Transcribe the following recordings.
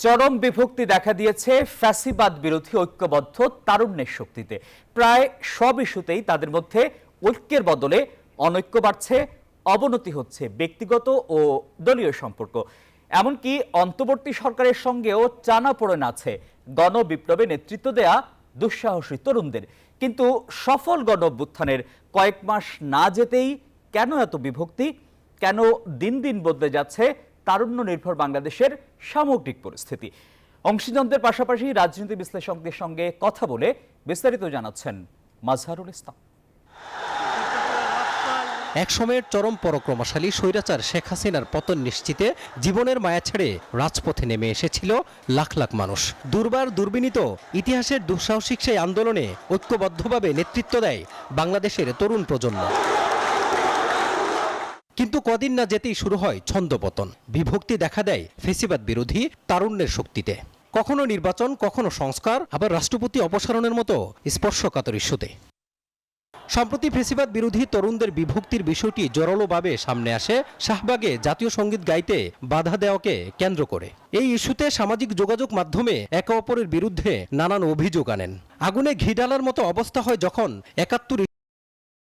চরম বিভক্তি দেখা দিয়েছে ফ্যাসিবাদ বিরোধী ঐক্যবদ্ধ তারুণ্যের শক্তিতে। প্রায় সব ইস্যুতেই তাদের মধ্যে ঐক্যের বদলে অনৈক্য বাড়ছে, অবনতি হচ্ছে ব্যক্তিগত ও দলীয় সম্পর্ক। এমনকি অন্তর্বর্তী সরকারের সঙ্গেও টানাপোড়েন আছে গণবিপ্লবে নেতৃত্ব দেয়া দুঃসাহসী তরুণদের। কিন্তু সফল গণ অভ্যুত্থানের কয়েক মাস না যেতেই কেন এত বিভক্তি? কেন দিন দিন বদলে যাচ্ছে তারুণ্য নির্ভর বাংলাদেশের সামগ্রিক পরিস্থিতি? অংশীজনদের পাশাপাশি রাজনীতি বিশ্লেষকদের সঙ্গে কথা বলে বিস্তারিত জানাচ্ছেন মাজহারুল ইসলাম। এক সময়ের চরম পরাক্রমশালী স্বৈরাচার শেখ হাসিনার পতন নিশ্চিতে জীবনের মায়া ছেড়ে রাজপথে নেমে এসেছিল লাখ লাখ মানুষ। দুর্বার দুর্বিনীত ইতিহাসের দুঃসাহসিক সেই আন্দোলনে ঐক্যবদ্ধভাবে নেতৃত্ব দেয় বাংলাদেশের তরুণ প্রজন্ম। কিন্তু কদিন না যেতেই শুরু হয় ছন্দপতন। বিভক্তি দেখা দেয় ফ্যাসিবাদ বিরোধী তারুণ্যের শক্তিতে। কখনো নির্বাচন, কখনো সংস্কার, আবার রাষ্ট্রপতি অপসারণের মতো স্পর্শকাতর ইস্যুতে। সম্প্রতি ফ্যাসিবাদ বিরোধী তরুণদের বিভক্তির বিষয়টি জোরালোভাবে সামনে আসে শাহবাগে জাতীয় সঙ্গীত গাইতে বাধা দেওয়াকে কেন্দ্র করে। এই ইস্যুতে সামাজিক যোগাযোগ মাধ্যমে একে অপরের বিরুদ্ধে নানান অভিযোগ আনেন। আগুনে ঘি ঢালার মতো অবস্থা হয় যখন ৭১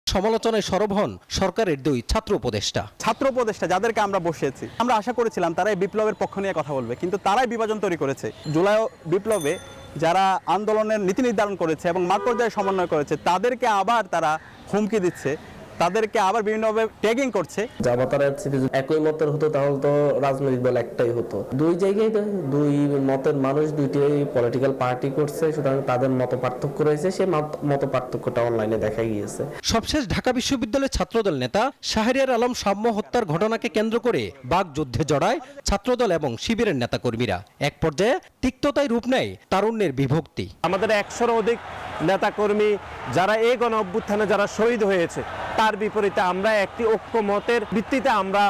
সমালোচনায় সরব হন সরকারের দুই ছাত্র উপদেষ্টা যাদেরকে আমরা বসিয়েছি। আমরা আশা করেছিলাম তারা এই বিপ্লবের পক্ষ নিয়ে কথা বলবে, কিন্তু তারাই বিভাজন তৈরি করেছে। জুলাই বিপ্লবে যারা আন্দোলনের নীতি নির্ধারণ করেছে এবং মাঠ পর্যায়ে সমন্বয় করেছে, তাদেরকে আবার তারা হুমকি দিচ্ছে, তাদেরকে আবার বিভিন্নভাবে ট্যাগিং করছে। তারা একই মতের হতো তাহলে তো রাজনৈতিক দল একটাই হতো। দুই জায়গায় দুই মতের মানুষ দুইটাই পলিটিক্যাল পার্টি করছে, সুতরাং তাদের মত পার্থক্য রয়েছে। সেই মত পার্থক্যটা অনলাইনে দেখা গিয়েছে। সবশেষ ঢাকা বিশ্ববিদ্যালয়ের ছাত্রদল নেতা শাহরিয়ার আলম সাম্য হত্যার ঘটনাকে কেন্দ্র করে বাকযুদ্ধে জড়ায় ছাত্রদল এবং শিবিরের নেতাকর্মীরা। এক পর্যায়ে তিক্ততায় রূপ নেয় তারুণ্যের বিভক্তি। আমাদের ১০০-র অধিক নেতাকর্মী যারা এই গণ অভ্যুত্থানে যারা শহীদ হয়েছে, তার বিপরীতে আমরা একটি ঐক্যমতের ভিত্তিতে আমরা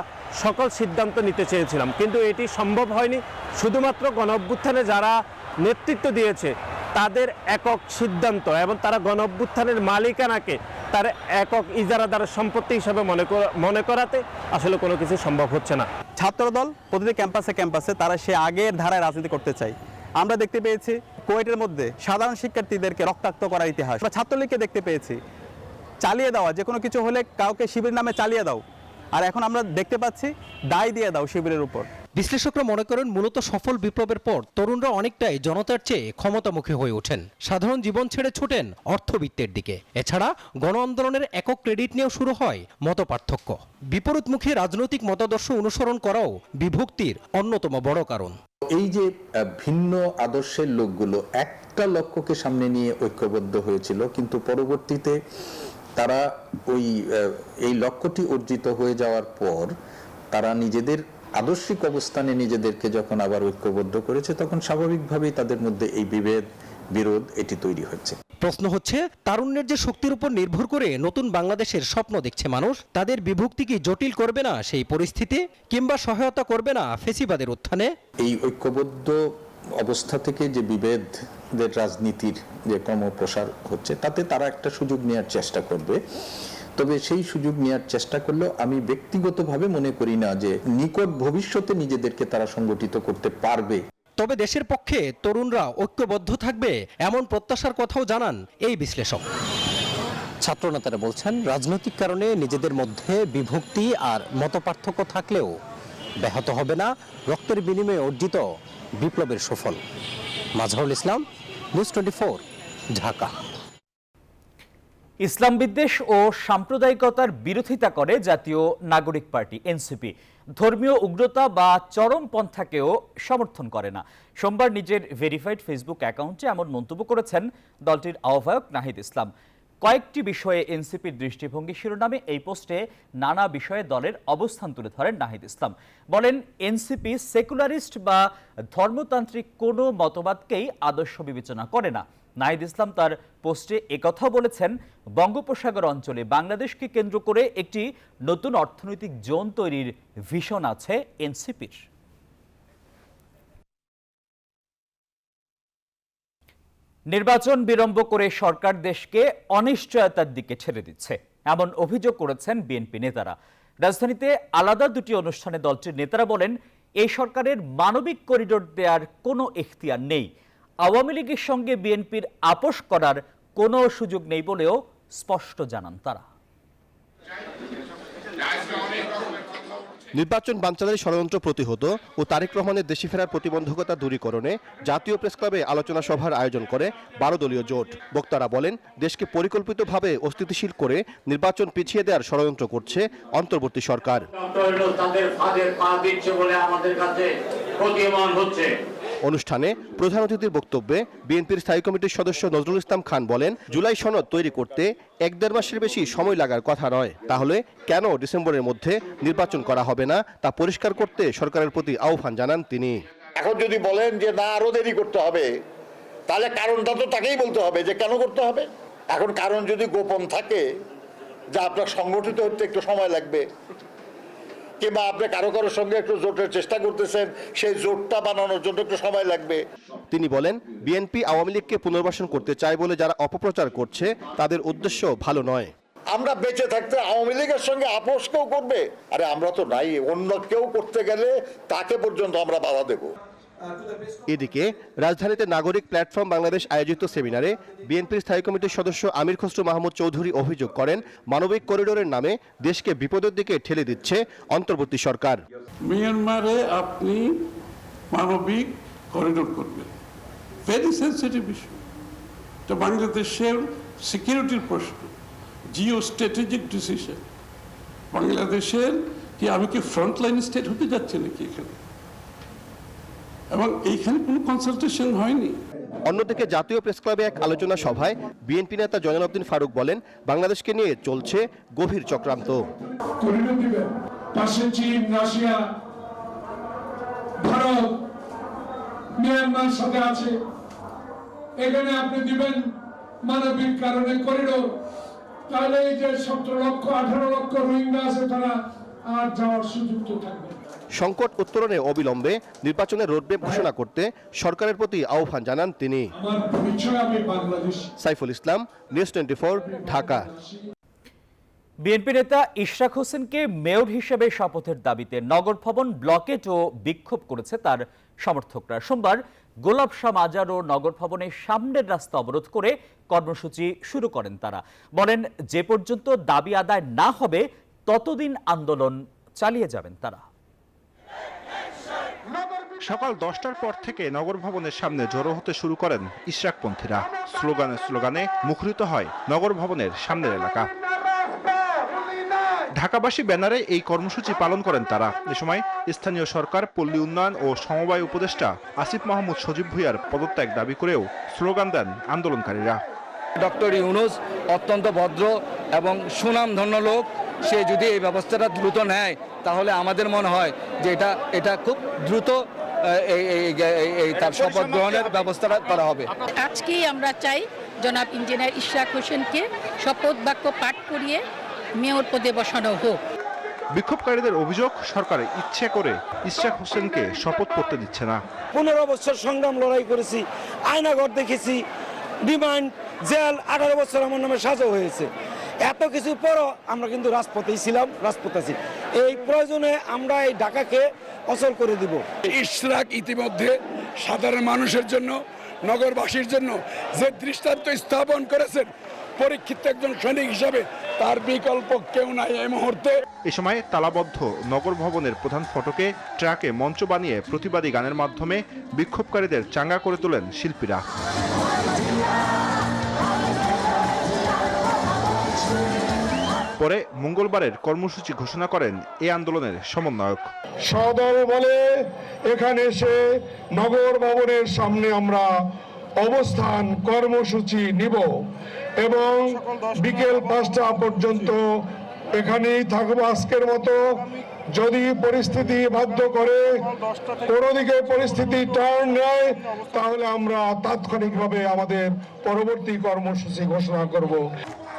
সকল সিদ্ধান্ত নিতে চেয়েছিলাম, কিন্তু এটি সম্ভব হয়নি। শুধুমাত্র গণ অভ্যুত্থানে যারা নেতৃত্ব দিয়েছে তাদের একক সিদ্ধান্ত এবং তারা গণ অভ্যুত্থানের মালিকানাকে তার একক ইজারাদার সম্পত্তি হিসাবে মনে করাতে আসলে কোনো কিছু সম্ভব হচ্ছে না। ছাত্রদল প্রতিটি ক্যাম্পাসে তারা সে আগের ধারায় রাজনীতি করতে চায়। আমরা দেখতে পেয়েছি কুয়েটের মধ্যে সাধারণ শিক্ষার্থীদেরকে রক্তাক্ত করার ইতিহাস। আমরা ছাত্রলীগকে দেখতে পেয়েছি চালিয়ে দেওয়া, যে কোনো কিছু হলে কাউকে শিবির নামে চালিয়ে দাও, আর এখন আমরা দেখতে পাচ্ছি দায় দিয়ে দাও শিবিরের উপর। বিশ্লেষকরা মনে করেন মূলত সফল বিপ্লবের পর তরুণরা অনেকটাই জনতার চেয়ে ক্ষমতামুখী হয়ে ওঠেন, সাধারণ জীবন ছেড়ে ছুটেন অর্থবিত্তের দিকে। এছাড়া গণ আন্দোলনের একক ক্রেডিট নিয়েও শুরু হয় মতপার্থক্য। বিপরীতমুখী রাজনৈতিক মতাদর্শ অনুসরণ করাও বিভক্তির অন্যতম বড় কারণ। এই যে ভিন্ন আদর্শের লোকগুলো একটা লক্ষ্যকে সামনে নিয়ে ঐক্যবদ্ধ হয়েছিল, কিন্তু পরবর্তীতে তারা এই লক্ষ্যটি অর্জিত হয়ে যাওয়ার পর তারা নিজেদের আদর্শিক অবস্থানে নিজেদেরকে যখন আবার ঐক্যবদ্ধ করেছে, তখন স্বাভাবিকভাবেই তাদের মধ্যে এই বিরোধ এটি তৈরি হচ্ছে। প্রশ্ন হচ্ছে, তারুণ্যের যে শক্তির উপর নির্ভর করে নতুন বাংলাদেশের স্বপ্ন দেখছে মানুষ, তাদের বিভক্তি কি জটিল করবে না সেই পরিস্থিতি, কিংবা সহায়তা করবে না ফ্যাসিবাদের উত্থানে? এই ঐক্যবদ্ধ অবস্থা থেকে যে বিভেদের রাজনীতির যে ক্রমপ্রসার হচ্ছে, তাতে তারা একটা সুযোগ নেওয়ার চেষ্টা করবে। তবে সেই সুযোগ নেওয়ার চেষ্টা করলেও আমি ব্যক্তিগতভাবে মনে করি না যে নিকট ভবিষ্যতে নিজেদেরকে তারা সংগঠিত করতে পারবে। তবে দেশের পক্ষে তরুণরা ঐক্যবদ্ধ থাকবে এমন প্রত্যাশার কথাও জানান এই বিশ্লেষক। ছাত্রনেতারা বলছেন, রাজনৈতিক কারণে নিজেদের মধ্যে বিভক্তি আর মতপার্থক্য থাকলেও ব্যাহত হবে না রক্তের বিনিময়ে অর্জিত বিপ্লবের সুফল। মাজহারুল ইসলাম, নিউজ 24, ঢাকা। ইসলাম বিদ্বেষ ও সাম্প্রদায়িকতার বিরোধিতা করে জাতীয় নাগরিক পার্টি এনসিপি। ধর্মীয় উগ্রতা বা চরমপন্থাকেও সমর্থন করে না। সোমবার নিজের ভেরিফাইড ফেসবুক অ্যাকাউন্টে এমন মন্তব্য করেছেন দলটির আহ্বায়ক নাহিদ ইসলাম। কয়েকটি বিষয়ে এনসিপির দৃষ্টিভঙ্গি শিরোনামে এই পোস্টে নানা বিষয়ে দলের অবস্থান তুলে ধরেন নাহিদ ইসলাম। বলেন, এনসিপি সেকুলারিস্ট বা ধর্মতান্ত্রিক কোনো মতবাদকেই আদর্শ বিবেচনা করে না। নাহিদ ইসলাম তার পোস্টে একথাও বলেছেন, বঙ্গোপসাগর অঞ্চলে বাংলাদেশকে কেন্দ্র করে একটি নতুন অর্থনৈতিক জোন তৈরির ভিশন আছে এনসিপির। নির্বাচন বিলম্ব করে সরকার দেশকে অনিশ্চয়তার দিকে ঠেলে দিচ্ছে, এমন অভিযোগ করেছেন বিএনপি নেতারা। রাজধানীতে আলাদা দুটি অনুষ্ঠানে দলটির নেতারা বলেন, এই সরকারের মানবিক করিডোর দেওয়ার কোনো এখতিয়ার নেই। আওয়ামী লীগের সঙ্গে বিএনপির আপোষ করার কোনো সুযোগ নেই বলেও স্পষ্ট জানান তারা। নির্বাচন বানচালের ষড়যন্ত্র প্রতিহত ও তারেক রহমানের দেশে ফেরার প্রতিবন্ধকতা দূরীকরণে জাতীয় প্রেসক্লাবে আলোচনা সভার আয়োজন করে 12 দলীয় জোট। বক্তারা বলেন, দেশকে পরিকল্পিতভাবে অস্থিতিশীল করে নির্বাচন পিছিয়ে দেওয়ার ষড়যন্ত্র করছে অন্তর্বর্তী সরকার। অনুষ্ঠানে প্রধান অতিথির বক্তব্যে বিএনপির স্থায়ী কমিটির সদস্য নজরুল ইসলাম খান বলেন, জুলাই সনদ তৈরি করতে 1-1.5 মাসের বেশি সময় লাগার কথা নয়। তাহলে কেন ডিসেম্বরের মধ্যে নির্বাচন করা হবে না তা পরিষ্কার করতে সরকারের প্রতি আহ্বান জানান তিনি। এখন যদি বলেন যে না আরো দেরি করতে হবে, তাহলে কারণটা তো তাকেই বলতে হবে যে কেন করতে হবে। এখন কারণ যদি গোপন থাকে যে আপনার সংগঠিত হতে একটু সময় লাগবে, কিংবা আপনি কারোর সঙ্গে একটু জোটের চেষ্টা করতেছেন, সেই জোটটা বানানোর জন্য একটু সময় লাগবে। তিনি বলেন, বিএনপি আওয়ামী লীগকে পুনর্বাসন করতে চায় বলে যারা অপপ্রচার করছে তাদের উদ্দেশ্য ভালো নয়। আমরা বেঁচে থাকতে আওয়ামী লীগের সঙ্গে আপোষ কেউ করবে? আরে আমরা তো নাই, অন্য কেউ করতে গেলে তাকে পর্যন্ত আমরা বাধা দেব। এদিকে রাজধানীতে নাগরিক প্ল্যাটফর্ম বাংলাদেশ আয়োজিত সেমিনারে বিএনপির স্থায়ী কমিটির সদস্য আমির খসরু মাহমুদ চৌধুরী অভিযোগ করেন, মানবিক করিডোরের নামে দেশকে বিপদের দিকে ঠেলে দিচ্ছে অন্তর্বর্তী সরকার। মিয়ানমারে আপনি মানবিক করিডোর করবেন, ভেরি সেন্সিটিভ ইস্যু। তো বাংলাদেশের সিকিউরিটির প্রশ্ন, জিও স্ট্র্যাটেজিক ডিসিশন। বাংলাদেশের কি আমি কি ফ্রন্টলাইন স্টেট হতে যাচ্ছি নাকি এখানে? এবং এইখানে কোনো কনসালটেশন হয়নি। অন্যদিকে জাতীয় প্রেসক্লাবে এক আলোচনা সভায় বিএনপি নেতা জয়নাল আবদিন ফারুক বলেন, বাংলাদেশকে নিয়ে চলছে গভীর চক্রান্ত। পাশে চীন, রাশিয়া, ভারত, মিয়ানমার সাথে আছে। এখানে আপনি দিবেন মানবিক কারণে করিডোর, তাহলে এই যে 17-18 লক্ষ রোহিঙ্গা আছে তারা আর যাওয়ার সুযোগ তো থাকবে। সংকট উত্তরণে অবিলম্বে নির্বাচনের রোডম্যাপ ঘোষণা করতে সরকারের প্রতি আহ্বান জানান তিনি। সাইফুল ইসলাম, নিউজ 24, ঢাকা। বিএনপি নেতা ইশরাক হোসেনকে মেয়র হিসেবে শপথের দাবিতে নগর ভবন ব্লকেট ও বিক্ষোভ করেছে তার সমর্থকরা। সোমবার গোলাপ শাহ মাজার ও নগর ভবনের সামনের রাস্তা অবরোধ করে কর্মসূচি শুরু করেন তারা। বলেন, যে পর্যন্ত দাবি আদায় না হবে ততদিন আন্দোলন চালিয়ে যাবেন তারা। সকাল 10টার পর থেকে নগর ভবনের সামনে জড়ো হতে শুরু করেন ইশরাকপন্থীরা। স্লোগানে স্লোগানে মুখরিত হয় নগর ভবনের সামনের এলাকা। ঢাকাবাসী ব্যানারে এই কর্মসূচি পালন করেন তারা। এ সময় স্থানীয় সরকার, পল্লী উন্নয়ন ও সমবায় উপদেষ্টা আসিফ মাহমুদ সজীব ভুঁইয়ার পদত্যাগ দাবি করেও স্লোগান দেন আন্দোলনকারীরা। ডক্টর ইউনূস অত্যন্ত ভদ্র এবং সুনামধন্য লোক, সে যদি এই ব্যবস্থাটা দ্রুত নেয় তাহলে আমাদের মনে হয় যে এটা খুব দ্রুত তার শপথ গ্রহণের ব্যবস্থাটা করা হবে। আজকেই আমরা চাই জনাব ইঞ্জিনিয়ার ইশরাক হোসেনকে শপথ বাক্য পাঠ করিয়ে মেয়র পদে বসানো হোক। বিক্ষোভকারীদের অভিযোগ, সরকার ইচ্ছে করে ইশরাক হোসেনকে শপথ করতে দিচ্ছে না। 15 বছর সংগ্রাম লড়াই করেছি, আয়নাঘর দেখেছি, রিমান্ড, জেল, 18 বছর আমার নামে সাজা হয়েছে। এত কিছু পরও আমরা কিন্তু রাজপথেই ছিলাম, রাজপথে আছি। এই প্রয়োজনে আমরা এই ঢাকাকে অচল করে দিব। ইশরাক ইতিমধ্যে সাধারণ মানুষের জন্য, নগরবাসীর জন্য যে দৃষ্টান্ত স্থাপন করেছেন, পরীক্ষিত একজন সৈনিক হিসাবে তার বিকল্প কেউ নাই এই মুহূর্তে। এ সময় তালাবদ্ধ নগর ভবনের প্রধান ফটকে ট্রাকে মঞ্চ বানিয়ে প্রতিবাদী গানের মাধ্যমে বিক্ষোভকারীদের চাঙ্গা করে তোলেন শিল্পীরা। পরে মঙ্গলবারের কর্মসূচি ঘোষণা করেন এই আন্দোলনের সমন্বয়ক। সদল বলে এখানে এসে নগর ভবনের সামনে আমরা অবস্থান কর্মসূচি নিব এবং বিকেল 5টা পর্যন্ত এখানেই থাকবো আজকের মতো। যদি পরিস্থিতি বাধ্য করে, কোনো দিকে পরিস্থিতি টার্ন নেয়, তাহলে আমরা তাৎক্ষণিকভাবে আমাদের পরবর্তী কর্মসূচি ঘোষণা করব।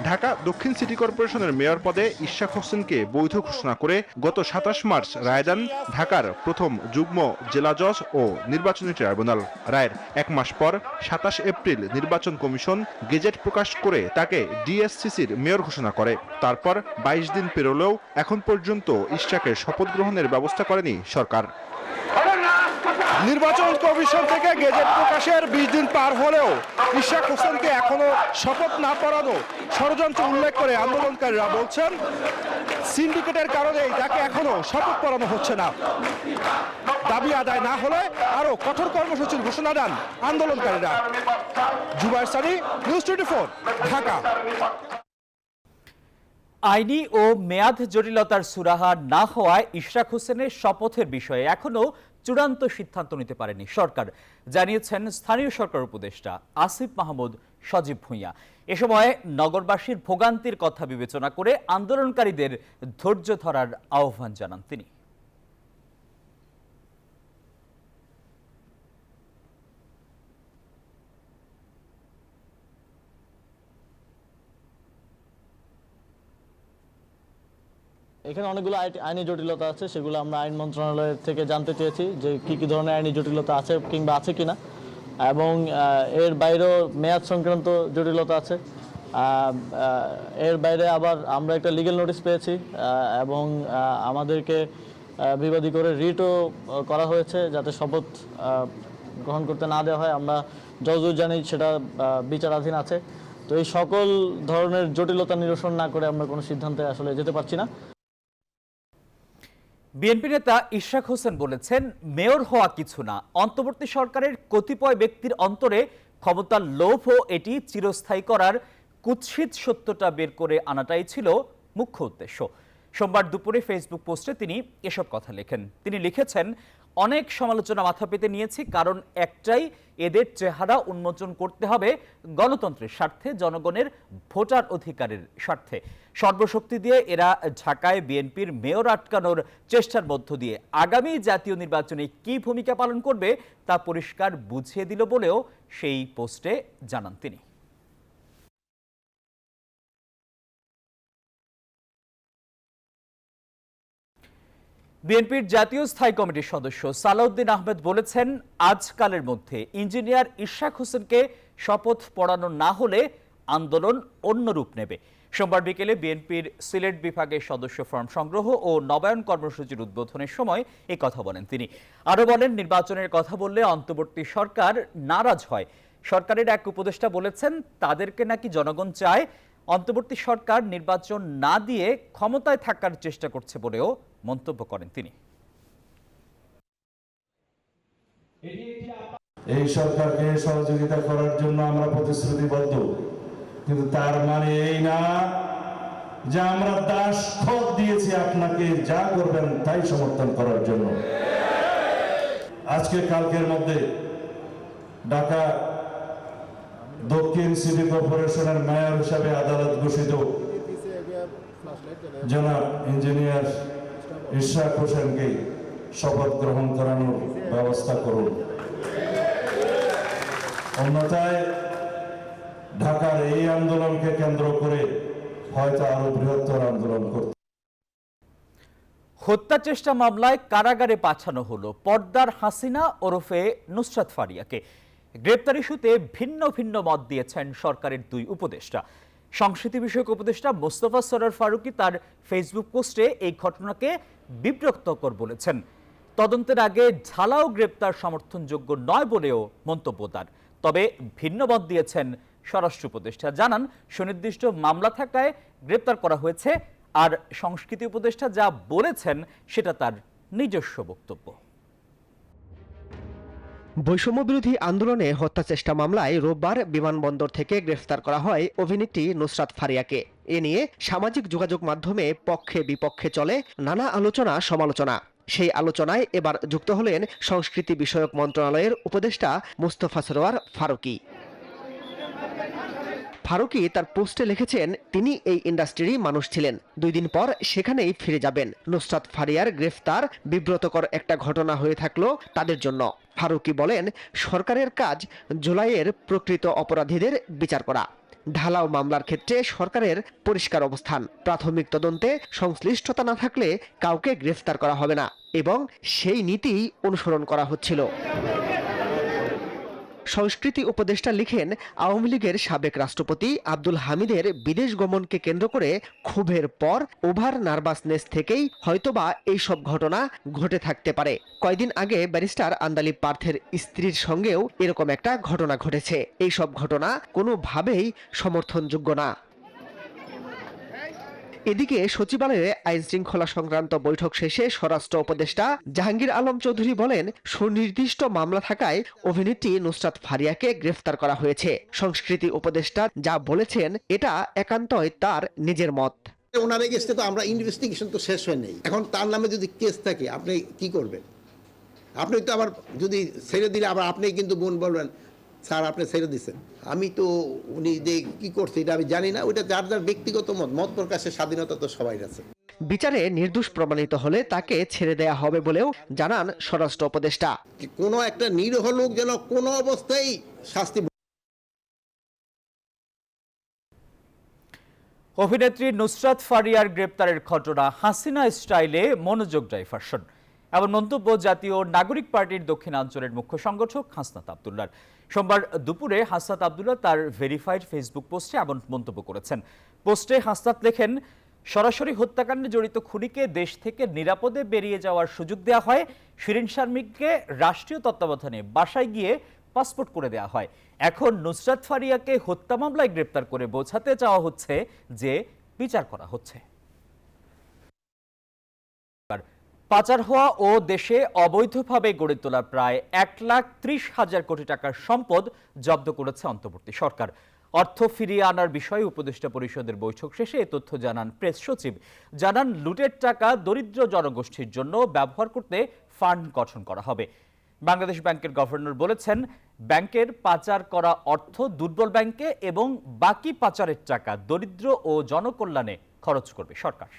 ঢাকা দক্ষিণ সিটি কর্পোরেশনের মেয়র পদে ইশরাক হোসেনকে বৈধ ঘোষণা করে গত 27 মার্চ রায় দেন ঢাকার প্রথম যুগ্ম জেলা জজ ও নির্বাচনী ট্রাইব্যুনাল। রায়ের 1 মাস পর 27 এপ্রিল নির্বাচন কমিশন গেজেট প্রকাশ করে তাকে ডিএসসিসির মেয়র ঘোষণা করে। তারপর 22 দিন পেরোলেও এখন পর্যন্ত ইশরাকের শপথ গ্রহণের ব্যবস্থা করেনি সরকার। নির্বাচন কমিশন থেকে গেজেট প্রকাশের 20 দিন পার হলেও ইশরাক হোসেনকে এখনো শপথ না পড়ানো ষড়যন্ত্র উল্লেখ করে আন্দোলনকারীরা বলছেন সিন্ডিকেটের কারণেই তাকে এখনো শপথ পড়ানো হচ্ছে না। দাবি আদায় না হলে আরো কঠোর কর্মসূচির ঘোষণা দেন আন্দোলনকারীরা। জুবায়ের সানি, নিউজ 24, ঢাকা। আইনি ও মেয়াদ জটিলতার সুরাহা না হওয়ায় ইশরাক হোসেনের শপথের বিষয়ে এখনো চূড়ান্ত সিদ্ধান্ত নিতে পারেনি সরকার, জানিয়েছেন স্থানীয় সরকার উপদেষ্টা আসিফ মাহমুদ সজীব ভুঁইয়া। এ সময় নগরবাসীর ভোগান্তির কথা বিবেচনা করে আন্দোলনকারীদের ধৈর্য ধরার আহ্বান জানান তিনি। এখানে অনেকগুলো আইনি জটিলতা আছে, সেগুলো আমরা আইন মন্ত্রণালয়ের থেকে জানতে চেয়েছি যে কি ধরনের আইনি জটিলতা আছে কিংবা আছে কিনা, এবং এর বাইরেও মেয়াদ সংক্রান্ত জটিলতা আছে। এর বাইরে আবার আমরা একটা লিগ্যাল নোটিশ পেয়েছি এবং আমাদেরকে বিবাদী করে রিটও করা হয়েছে যাতে শপথ গ্রহণ করতে না দেওয়া হয়। আমরা যতদূর জানি সেটা বিচারাধীন আছে। তো এই সকল ধরনের জটিলতা নিরসন না করে আমরা কোনো সিদ্ধান্তে আসলে যেতে পারছি না। বিএনপি নেতা ইশরাক হোসেন বলেছেন, মেয়র হওয়া কিছু না, অন্তর্বর্তী সরকারের কতিপয় ব্যক্তির অন্তরে ক্ষমতার লোভ ও এটি চিরস্থায়ী করার কুৎসিত সত্যটা বের করে আনাটাই ছিল মুখ্য উদ্দেশ্য। সোমবার দুপুরে ফেসবুক পোস্টে তিনি এসব কথা লেখেন। তিনি লিখেছেন, অনেক সমালোচনা মাথা পেতে নিয়েছি, কারণ একটাই, এদের চেহারা উন্মোচন করতে হবে গণতন্ত্রের স্বার্থে, জনগণের ভোটার অধিকারের স্বার্থে। সর্বশক্তি দিয়ে এরা ঢাকায় বিএনপির মেয়র আটকানোর চেষ্টার মধ্য দিয়ে আগামী জাতীয় নির্বাচনে কী ভূমিকা পালন করবে তা পরিষ্কার বুঝিয়ে দিল বলেও সেই পোস্টে জানান তিনি। বিএনপির জাতীয় স্থায়ী কমিটির সদস্য সালাউদ্দিন আহমেদ বলেছেন, আজকালের মধ্যে ইঞ্জিনিয়ার ইশরাক হোসেনকে শপথ পড়ানো না হলে আন্দোলন অন্য রূপ নেবে। সোমবার বিকেলে বিএনপির সিলেট বিভাগের সদস্য ফর্ম সংগ্রহ ও নবায়ন কর্মসূচির উদ্বোধনের সময় এই কথা বলেন তিনি। আরও বলেন, নির্বাচনের কথা বললে অন্তর্বর্তী সরকার নারাজ হয়। সরকারের এক উপদেষ্টা বলেছেন, তাদেরকে নাকি জনগণ চায়। অন্তর্বর্তী সরকার নির্বাচন না দিয়ে ক্ষমতায় থাকার চেষ্টা করছে বলেও মন্তব্য করেন তিনি। এই সরকারকে সহযোগিতা করার জন্য আমরা প্রতিশ্রুতিবদ্ধ, কিন্তু তার মানে এই না যে আমরা দাসখত দিয়েছি আপনাকে, যা করবেন তাই সমর্থন করার জন্য। আজকে কালকের মধ্যে ঢাকা দক্ষিণ সিটি কর্পোরেশনের মেয়র হিসাবে আদালত ঘোষিত জনাব ইঞ্জিনিয়ার ইশরাক হোসেনকে শপথ গ্রহণ করানোর ব্যবস্থা করুন। অন্যথায় ঢাকার এই আন্দোলনকে কেন্দ্র করে হয়তো আরো বৃহত্তর আন্দোলন করতে। হত্যা চেষ্টা মামলায় কারাগারে পাঠানো হলো পর্দার হাসিনা ওরফে নুসরাত ফারিয়াকে। গ্রেপ্তার ইস্যুতে ভিন্ন ভিন্ন মত দিয়েছেন সরকারের দুই উপদেষ্টা। সংস্কৃতি বিষয়ক উপদেষ্টা মোস্তফা সরোয়ার ফারুকী তার ফেসবুক পোস্টে এই ঘটনাকে বিব্রতকর বলেছেন। তদন্তের আগে ঢালাও গ্রেপ্তার সমর্থনযোগ্য নয় বলেও মন্তব্য তার। তবে ভিন্ন মত দিয়েছেন স্বরাষ্ট্র উপদেষ্টা, জানান সুনির্দিষ্ট মামলা থাকায় গ্রেপ্তার করা হয়েছে, আর সংস্কৃতি উপদেষ্টা যা বলেছেন সেটা তার নিজস্ব বক্তব্য। বৈষম্য বিরোধী আন্দোলনে হত্যা চেষ্টা মামলায় রোববার বিমানবন্দর থেকে গ্রেফতার করা হয় অভিনেত্রী নুসরাত ফারিয়াকে। এ নিয়ে সামাজিক যোগাযোগ মাধ্যমে পক্ষে বিপক্ষে চলে নানা আলোচনা সমালোচনা। সেই আলোচনায় এবার যুক্ত হলেন সংস্কৃতি বিষয়ক মন্ত্রণালয়ের উপদেষ্টা মোস্তফা সরোয়ার ফারুকী। ফারুকী তার পোস্টে লিখেছেন, তিনি এই ইন্ডাস্ট্রিরই মানুষ ছিলেন, 2 দিন পর সেখানেই ফিরে যাবেন। নুসরাত ফারিয়ার গ্রেফতার বিব্রতকর একটা ঘটনা হয়ে থাকলো তাদের জন্য। ফারুকী বলেন, সরকারের কাজ জুলাইয়ের প্রকৃত অপরাধীদের বিচার করা। ঢালাও মামলার ক্ষেত্রে সরকারের পরিষ্কার অবস্থান, প্রাথমিক তদন্তে সংশ্লিষ্টতা না থাকলে কাউকে গ্রেফতার করা হবে না এবং সেই নীতিই অনুসরণ করা হচ্ছিল। সংস্কৃতি উপদেষ্টা লিখেন, আওয়ামী লীগের সাবেক রাষ্ট্রপতি আব্দুল হামিদের বিদেশ গমনকে কেন্দ্র করে ক্ষোভের পর ওভার নার্ভাসনেস থেকেই হয়তোবা এইসব ঘটনা ঘটে থাকতে পারে। কয়দিন আগে ব্যারিস্টার আন্দালিব পার্থের স্ত্রীর সঙ্গেও এরকম একটা ঘটনা ঘটেছে। এইসব ঘটনা কোনোভাবেই সমর্থনযোগ্য না। এদিকে সচিবালয়ে আইন শৃঙ্খলা সংক্রান্ত বৈঠক শেষে স্বরাষ্ট্র উপদেষ্টা জাহাঙ্গীর আলম চৌধুরী বলেন, সুনির্দিষ্ট মামলা থাকায় অভিনেত্রী নুসরাত ফারিয়াকে গ্রেফতার করা হয়েছে। সংস্কৃতি উপদেষ্টা যা বলেছেন এটা একান্তই তার নিজের মত। ওনার এগেইনস্টে তো আমরা ইনভেস্টিগেশন তো শেষ হয় নাই, এখন তার নামে যদি কেস থাকে আপনি কি করবেন? আপনি তো আবার যদি ছেড়ে দিলে আবার আপনি কিন্তু বোন বলবেন স্যার আপনি ছেড়ে দিচ্ছেন। আমি তো উনি যে কি করছে এটা আমি জানি না, ওইটা যার যার ব্যক্তিগত মত প্রকাশের স্বাধীনতা তো সবাই আছে। বিচারে নির্দোষ প্রমাণিত হলে তাকে ছেড়ে দেয়া হবে বলেও জানান স্বরাষ্ট্র উপদেষ্টা। কোনো একটা নিরীহ লোক যেন কোনো অবস্থায় শাস্তি। অভিনেত্রী নুসরাত ফারিয়ার গ্রেপ্তারের ঘটনা হাসিনা স্টাইলে মনোযোগ ডাইভার্সন, এমন মন্তব্য জাতীয় নাগরিক পার্টির দক্ষিণাঞ্চলের মুখ্য সংগঠক হাসনাত আব্দুল্লাহর। সোমবার দুপুরে হাসনাত আব্দুল্লাহ তার ভেরিফাইড ফেসবুক পোস্টে এমন মন্তব্য করেছেন। পোস্টে হাসনাত লেখেন, সরাসরি হত্যাকাণ্ডে জড়িত খুনিকে দেশ থেকে নিরাপদে বেরিয়ে যাওয়ার সুযোগ দেওয়া হয়, শিরিন শারমিনকে রাষ্ট্রীয় তত্ত্বাবধানে বাসায় গিয়ে পাসপোর্ট করে দেওয়া হয়। এখন নুসরাত ফারিয়াকে হত্যা মামলায় গ্রেপ্তার করে বোঝাতে চাওয়া হচ্ছে যে বিচার করা হচ্ছে। পাচার হওয়া ও দেশে অবৈধভাবে গড়ে তোলা প্রায় 1,30,000 কোটি টাকার সম্পদ জব্দ করেছে অন্তর্বর্তী সরকার। অর্থ ফিরিয়ে আনার বিষয়ে উপদেষ্টা পরিষদের বৈঠক শেষে এ তথ্য জানান প্রেস সচিব। জানান, লুটের টাকা দরিদ্র জনগোষ্ঠীর জন্য ব্যবহার করতে ফান্ড গঠন করা হবে। বাংলাদেশ ব্যাংকের গভর্নর বলেছেন, ব্যাংকের পাচার করা অর্থ দুর্বল ব্যাংকে এবং বাকি পাচারের টাকা দরিদ্র ও জনকল্যাণে খরচ করবে সরকার।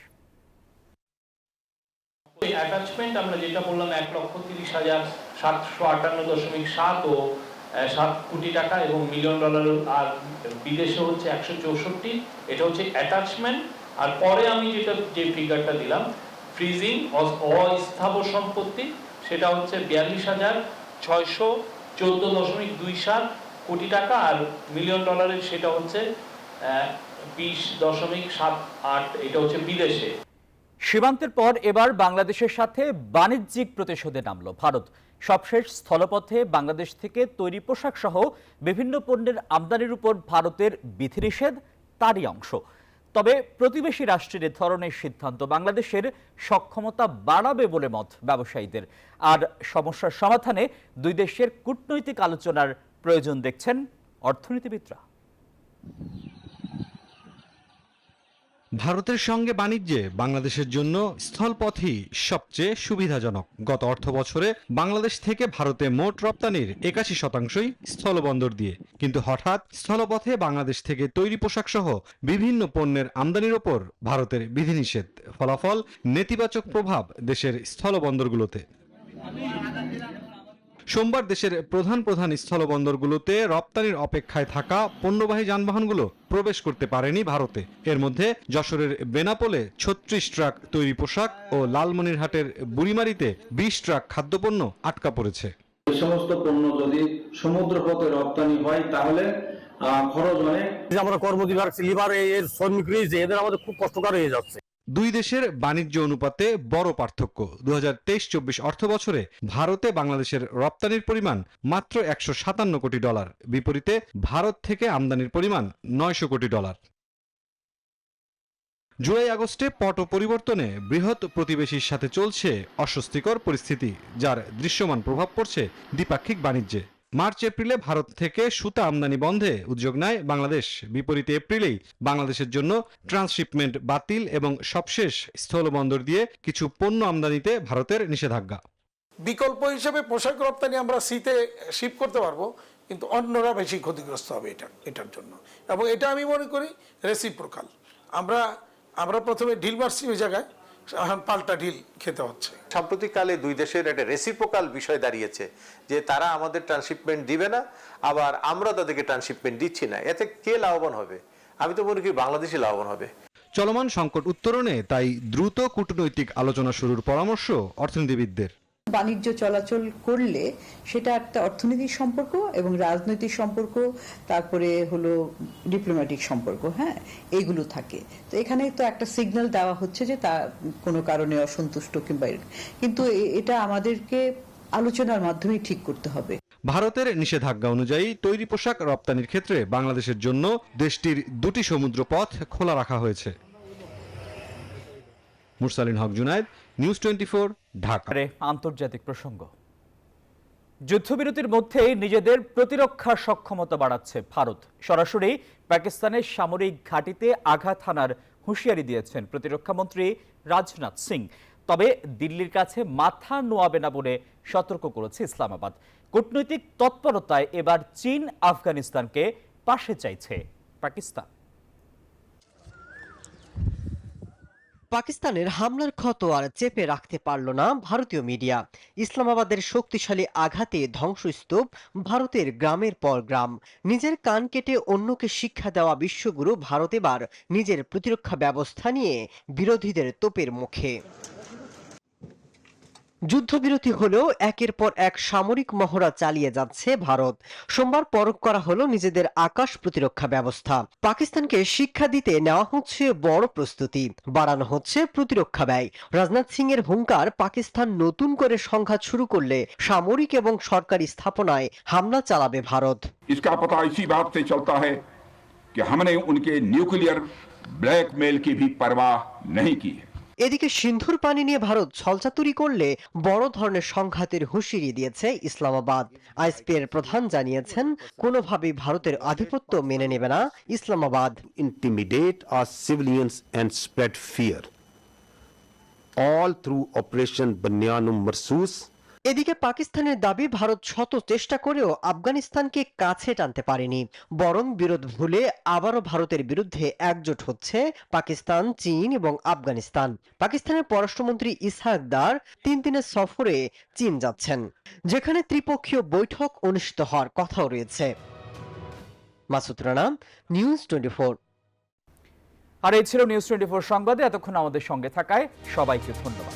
অ্যাটাচমেন্ট আমরা যেটা বললাম 1,30,758.7 ও 7 কোটি টাকা এবং মিলিয়ন ডলার, আর বিদেশে হচ্ছে 164, এটা হচ্ছে অ্যাটাচমেন্ট। আর পরে আমি যে ফিগারটা দিলাম ফ্রিজিং অস্থাবর সম্পত্তি, সেটা হচ্ছে 42,614.27 কোটি টাকা, আর মিলিয়ন ডলারের সেটা হচ্ছে 20.78, এটা হচ্ছে বিদেশে। সীমান্তের পর এবার বাংলাদেশের সাথে বাণিজ্যিক প্রতিশোধে নামল ভারত। সবশেষ স্থলপথে বাংলাদেশ থেকে তৈরি পোশাক সহ বিভিন্ন পণ্যের আমদানির উপর ভারতের বিধিনিষেধ তারই অংশ। তবে প্রতিবেশী রাষ্ট্রের এ ধরনের সিদ্ধান্ত বাংলাদেশের সক্ষমতা বাড়াবে বলে মত ব্যবসায়ীদের। আর সমস্যার সমাধানে দুই দেশের কূটনৈতিক আলোচনার প্রয়োজন দেখছেন অর্থনীতিবিদরা। ভারতের সঙ্গে বাণিজ্যে বাংলাদেশের জন্য স্থলপথই সবচেয়ে সুবিধাজনক। গত অর্থ বছরে বাংলাদেশ থেকে ভারতে মোট রপ্তানির 81% স্থলবন্দর দিয়ে। কিন্তু হঠাৎ স্থলপথে বাংলাদেশ থেকে তৈরি পোশাক সহ বিভিন্ন পণ্যের আমদানির ওপর ভারতের বিধিনিষেধ। ফলাফল, নেতিবাচক প্রভাব দেশের স্থলবন্দরগুলোতে। সোমবার দেশের প্রধান স্থলবন্দরগুলোতে রপ্তানির অপেক্ষায় থাকা পণ্যবাহী যানবাহনগুলো প্রবেশ করতে পারেনি ভারতে। এর মধ্যে যশোরের বেনাপোলে 36 ট্রাক তৈরি পোশাক ও লালমনিরহাটের বুড়িমারিতে 20 ট্রাক খাদ্যপণ্য আটকা পড়েছে। এই সমস্ত পণ্য যদি সমুদ্রপথে রপ্তানি হয় তাহলে খরচ অনেক। আমরা কর্মজীবী লিভার এর শ্রমিক রয়েছে, এদের আমাদের খুব কষ্টকর হয়ে যাচ্ছে। দুই দেশের বাণিজ্য অনুপাতে বড় পার্থক্য। 2023-24 অর্থ বছরে ভারতে বাংলাদেশের রপ্তানির পরিমাণ মাত্র $157 কোটি, বিপরীতে ভারত থেকে আমদানির পরিমাণ $900 কোটি। জুলাই আগস্টে পট পরিবর্তনে বৃহৎ প্রতিবেশীর সাথে চলছে অস্বস্তিকর পরিস্থিতি, যার দৃশ্যমান প্রভাব পড়ছে দ্বিপাক্ষিক বাণিজ্যে। মার্চ এপ্রিলে ভারত থেকে সুতা আমদানি বন্ধে উদ্যোগ নেয় বাংলাদেশ। বিপরীতে এপ্রিলেই বাংলাদেশের জন্য ট্রান্সশিপমেন্ট বাতিল এবং সবশেষ স্থলবন্দর দিয়ে কিছু পণ্য আমদানিতে ভারতের নিষেধাজ্ঞা। বিকল্প হিসেবে পোশাক রপ্তানি আমরা সিতে শিপ করতে পারবো, কিন্তু অন্যরা বেশি ক্ষতিগ্রস্ত হবে এটার জন্য। এবং এটা আমি মনে করি রেসিপ্রোকাল। আমরা প্রথমে ঢিল মারছি ওই জায়গায়, এখন পাল্টা ঢিল খেতে হচ্ছে। সাম্প্রতিককালে দুই দেশের একটা রেসিপ্রোকাল বিষয় দাঁড়িয়েছে যে তারা আমাদের ট্রান্সশিপমেন্ট দিবে না, আবার আমরা তাদেরকে ট্রান্সশিপমেন্ট দিচ্ছি না। এতে কে লাভবান হবে? আমি তো মনে করি বাংলাদেশই লাভবান হবে। চলমান সংকট উত্তরণে তাই দ্রুত কূটনৈতিক আলোচনা শুরুর পরামর্শ অর্থনীতিবিদদের। বাণিজ্য চলাচল করলে সেটা একটা অর্থনৈতিক সম্পর্ক এবং রাজনৈতিক সম্পর্ক, তারপরে হলো ডিপ্লোম্যাটিক সম্পর্ক, হ্যাঁ, এইগুলো থাকে। তো এখানে তো একটা সিগন্যাল দেওয়া হচ্ছে যে তা কোনো কারণে অসন্তুষ্ট কিংবা, কিন্তু এটা আমাদেরকে আলোচনার মাধ্যমে ঠিক করতে হবে। ভারতের নিষেধাজ্ঞা অনুযায়ী তৈরি পোশাক রপ্তানির ক্ষেত্রে বাংলাদেশের জন্য দেশটির 2টি সমুদ্র পথ খোলা রাখা হয়েছে। মুরসালিন হক জুনায়েদ, নিউজ 24, ঢাকা। আন্তর্জাতিক প্রসঙ্গ। যুদ্ধবিরতির মধ্যেই নিজেদের প্রতিরক্ষা সক্ষমতা বাড়াচ্ছে ভারত। সরাসরি পাকিস্তানের সামরিক ঘাঁটিতে আঘাত হানার হুঁশিয়ারি দিয়েছেন প্রতিরক্ষামন্ত্রী রাজনাথ সিং। তবে দিল্লির কাছে মাথা নোয়াবে না বলে সতর্ক করেছে ইসলামাবাদ। কূটনৈতিক তৎপরতায় এবার চীন আফগানিস্তানকে পাশে চাইছে পাকিস্তান। পাকিস্তানের হামলার ক্ষত আর চেপে রাখতে পারল না ভারতীয় মিডিয়া। ইসলামাবাদের শক্তিশালী আঘাতে ধ্বংসস্তূপ ভারতের গ্রামের পর গ্রাম। নিজের কান কেটে অন্যকে শিক্ষা দেওয়া বিশ্বগুরু ভারত এবার নিজের প্রতিরক্ষা ব্যবস্থা নিয়ে বিরোধীদের তোপের মুখে। যুদ্ধবিরতি হলেও একের পর এক সামরিক মহড়া চালিয়ে যাচ্ছে ভারত। সোমবার পরখ করা হলো নিজেদের আকাশ প্রতিরক্ষা ব্যবস্থা। পাকিস্তানকে শিক্ষা দিতে নেওয়া হচ্ছে বড় প্রস্তুতি, বাড়ানো হচ্ছে প্রতিরক্ষা ব্যয়। রাজনাথ সিং এর হুঙ্কার, পাকিস্তান নতুন করে সংঘাত শুরু করলে সামরিক এবং সরকারি স্থাপনায় হামলা চালাবে ভারত। इसका पता इसी बात से चलता है कि हमने उनके न्यूक्लियर ब्लैकमेल की भी परवाह नहीं की है। এদিকে সিন্ধুর পানি নিয়ে ভারত ছলচাতুরি করলে বড় ধরনের সংঘাতের হুঁশিয়ারি দিয়েছে ইসলামাবাদ। আইএসপি এর প্রধান জানিয়েছেন, কোনোভাবেই ভারতের আধিপত্য মেনে নেবে না Islamabad. Intimidate our civilians and spread fear, all through Operation Banyanum Marsus. এদিকে পাকিস্তানের দাবি, ভারত শত চেষ্টা করেও আফগানিস্তানকে কাছে টানতে পারেনি, বরং বিরোধ ভুলে আবারও ভারতের বিরুদ্ধে একজোট হচ্ছে পাকিস্তান, চীন এবং আফগানিস্তান। পাকিস্তানের পররাষ্ট্রমন্ত্রী ইসহাক দার 3 দিনের সফরে চীন যাচ্ছেন, যেখানে ত্রিপক্ষীয় বৈঠক অনুষ্ঠিত হওয়ার কথাও রয়েছে। মাসুদ রানা, নিউজ 24। আর এই ছিল নিউজ 24 সংবাদে এতক্ষণ আমাদের সঙ্গে থাকায় সবাইকে ধন্যবাদ।